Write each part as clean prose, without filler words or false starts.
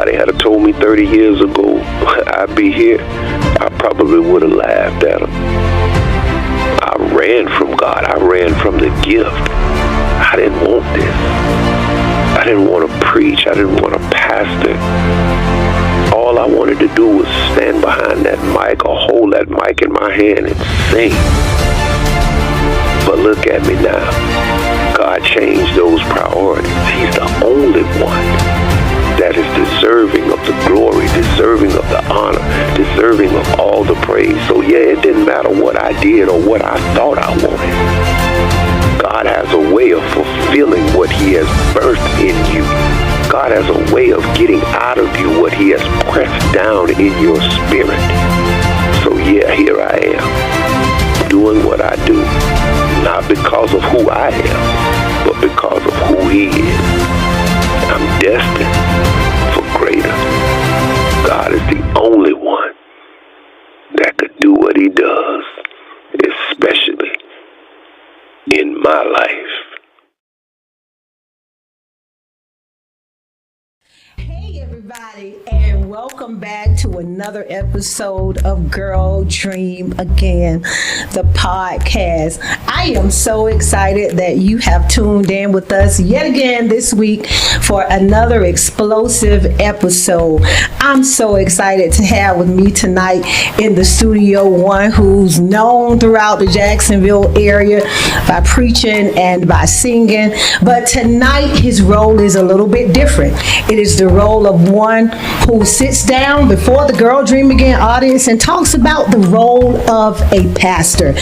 somebody had told me 30 years ago I'd be here, I probably would have laughed at him. I ran from God. I ran from the gift. I didn't want this. I didn't want to preach. I didn't want to pastor. All I wanted to do was stand behind that mic or hold that mic in my hand and sing. But look at me now. God changed those priorities. He's the only one that is deserving of the glory, deserving of the honor, deserving of all the praise. So yeah, it didn't matter what I did or what I thought I wanted. God has a way of fulfilling what he has birthed in you. God has a way of getting out of you what he has pressed down in your spirit. So yeah, here I am, doing what I do, not because of who I am, but because of who he is. I'm destined for greater. God is the only one that could do what he does, especially in my life. Hey everybody, and welcome back to another episode of Girl Dream Again, the podcast. I am so excited that you have tuned in with us yet again this week for another explosive episode. I'm so excited to have with me tonight in the studio one who's known throughout the Jacksonville area by preaching and by singing, but tonight his role is a little bit different. It is the role of one who sits down before the Girl Dream Again audience and talks about the role of a pastor.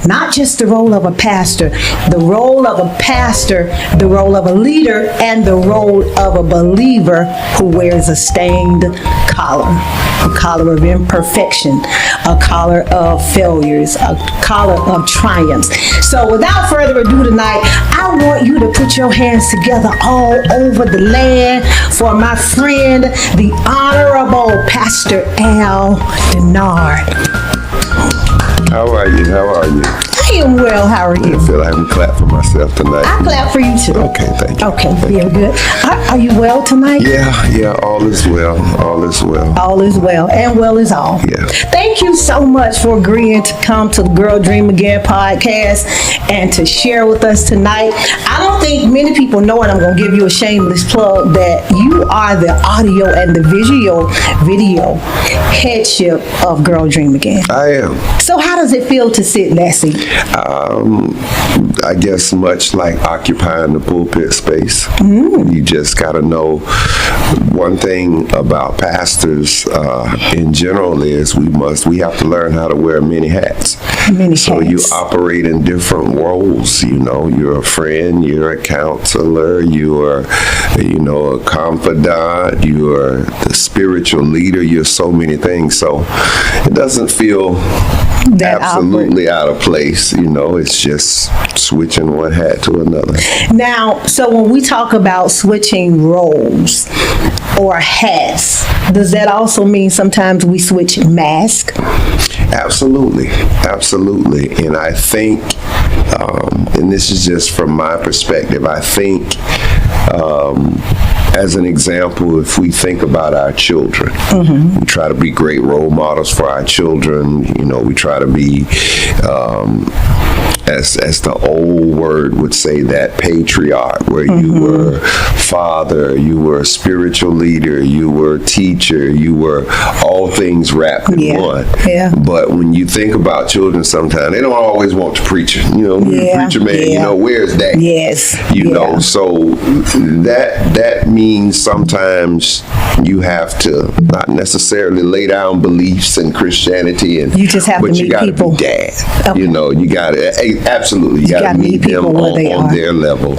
Not just the role of a pastor, the role of a pastor, the role of a leader, and the role of a believer who wears a stained collar. A collar of imperfection, a collar of failures, a collar of triumphs. So without further ado tonight, I want you to put your hands together all over the land for my friend, the Honorable Pastor Al Denard. How are you? How are you? I am well. How are you? I feel like I can clap for myself tonight. I clap for you too. Okay, thank you. Okay, very good. Are you well tonight? Yeah, all is well. All is well. All is well, and well is all. Yeah. Thank you so much for agreeing to come to the Girl Dream Again podcast and to share with us tonight. I don't think many people know, and I'm going to give you a shameless plug, that you are the audio and the video headship of Girl Dream Again. I am. So how does it feel to sit in that seat? I guess much like occupying the pulpit space. You just got to know one thing about pastors in general is we have to learn how to wear many hats. So you operate in different roles. You know, you're a friend, you're a counselor, you're a confidant, you're the spiritual leader, you're so many things. So it doesn't feel that absolutely out of place. You know, it's just switching one hat to another. Now, so when we talk about switching roles or hats, does that also mean sometimes we switch mask? Absolutely. And I think, and this is just from my perspective, I think, as an example, if we think about our children, we try to be great role models for our children. You know, we try to be, as the old word would say, that patriarch, where you were father, you were a spiritual leader, you were a teacher, you were all things wrapped in one. Yeah. But when you think about children, sometimes they don't always want to preach. You know, preacher man, you know, where's that? Yes. You know, so that means sometimes you have to not necessarily lay down beliefs in Christianity, and you just have to meet you gotta people. Be dad. Okay. You know, you got to absolutely you got to meet them on their level.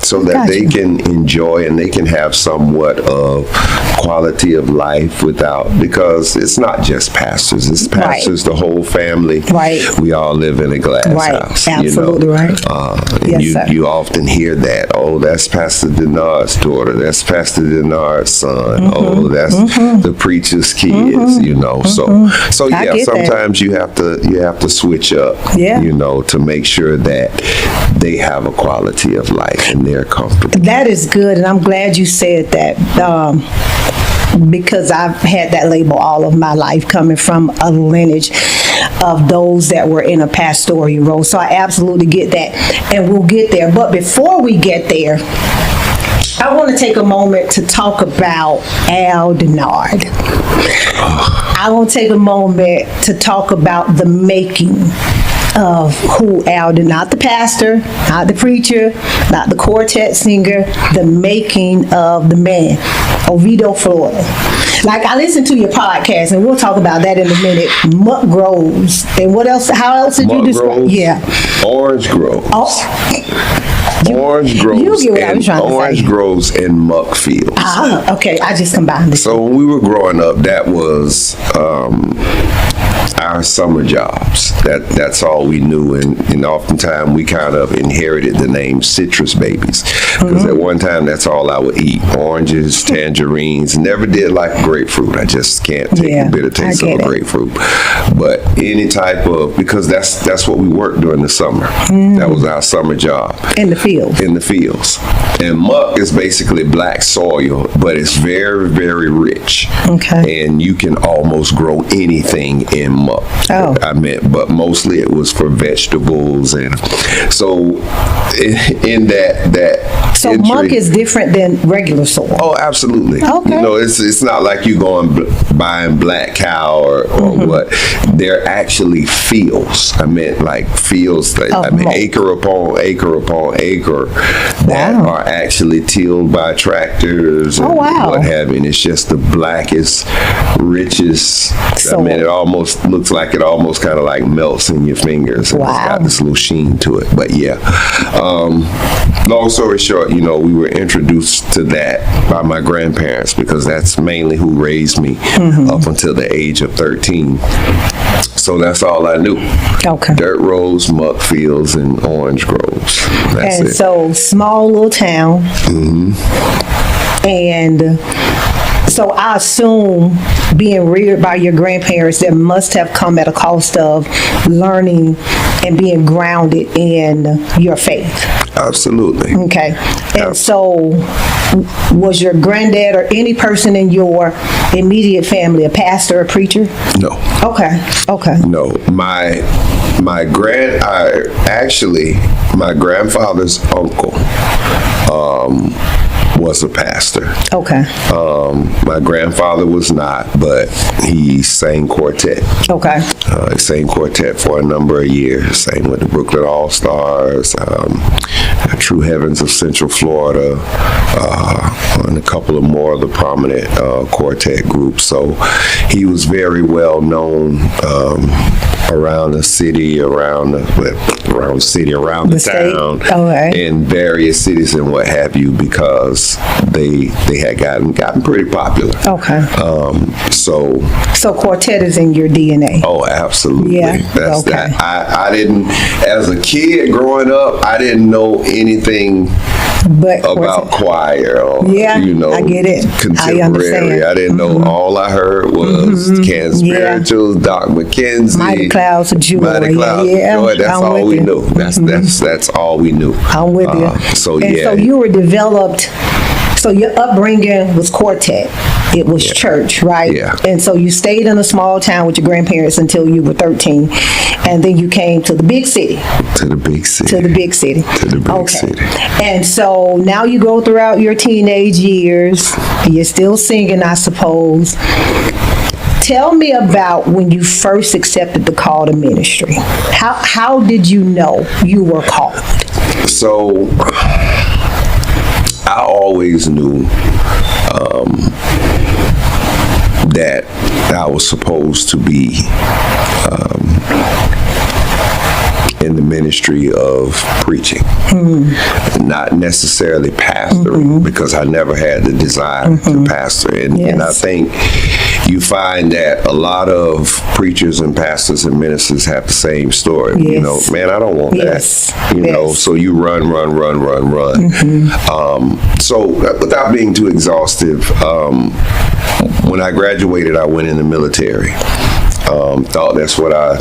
So that they can enjoy and they can have somewhat of quality of life because it's not just pastors, it's pastors, the whole family. Right. We all live in a glass house. Absolutely, you know? And you often hear that, oh, that's Pastor Denard's daughter, that's Pastor Denard's son, oh, that's the preacher's kids, you know. So yeah, sometimes you have to switch up, you know, to make sure that they have a quality of life and they're they're comfortable. That is good, and I'm glad you said that. Because I've had that label all of my life, coming from a lineage of those that were in a pastoral role. So I absolutely get that, and we'll get there. But before we get there, I want to take a moment to talk about Al Denard. I want to take a moment to talk about the making of who Al Denard, not the pastor, not the preacher, not the quartet singer, the making of the man, Oviedo, Florida. Like, I listened to your podcast, and we'll talk about that in a minute. Muck Groves, and what else? How else did you describe? Yeah, Orange Groves. Orange Groves. You get what I'm trying to say. Orange Groves and Muck Fields. Okay, I just combined this. So when we were growing up, that was our summer jobs. That's all we knew, and oftentimes we kind of inherited the name Citrus Babies, because at one time that's all I would eat: oranges, tangerines. Never did like grapefruit. I just can't take the bitter taste of a grapefruit. But any type of, because that's what we worked during the summer. That was our summer job. In the field. In the fields. And muck is basically black soil, but it's very, very rich. Okay. And you can almost grow anything in muck. But mostly it was for vegetables, and so in that. So entry, muck is different than regular soil. Oh, absolutely. Okay. You know, it's not like you going buying black cow or what. They're actually fields. I meant like fields. Acre upon acre upon acre that are actually tilled by tractors and what have you. And it's just the blackest, richest. So, it almost looks like it almost kind of like melts in your fingers. And it's got this little sheen to it. But yeah, long story short, you know, we were introduced to that by my grandparents, because that's mainly who raised me up until the age of 13. So that's all I knew. Okay. Dirt roads, muck fields, and orange groves. That's it. So small little town. And so I assume, being reared by your grandparents, that must have come at a cost of learning and being grounded in your faith. Absolutely. Okay. And so, was your granddad or any person in your immediate family a pastor or preacher? No. Okay. No. My grandfather's uncle was a pastor. Okay. My grandfather was not, but he sang quartet. Okay. He sang quartet for a number of years. Sang with the Brooklyn All-Stars, True Heavens of Central Florida, and a couple of more of the prominent quartet groups. So he was very well known around the city, around the town, in various cities and what have you, because they had gotten pretty popular. Okay. So quartet is in your DNA. Oh, absolutely. Yeah. That's that. I didn't, as a kid growing up, I didn't know anything about choir or, I get it. Contemporary. I didn't know. All I heard was Canned Spirituals, Doc McKenzie, Mighty Clouds of Joy. Joy. That's all we knew. That's all we knew. I'm with you. So you were developed. So your upbringing was quartet. It was church, right? Yeah. And so you stayed in a small town with your grandparents until you were 13, and then you came to the big city. To the big city. And so now you go throughout your teenage years. You're still singing, I suppose. Tell me about when you first accepted the call to ministry. How did you know you were called? So I always knew that I was supposed to be in the ministry of preaching, not necessarily pastoring, because I never had the desire to pastor. And I think you find that a lot of preachers and pastors and ministers have the same story. You know, man, I don't want that. You know, so you run. So without being too exhaustive, when I graduated, I went in the military. Thought that's what I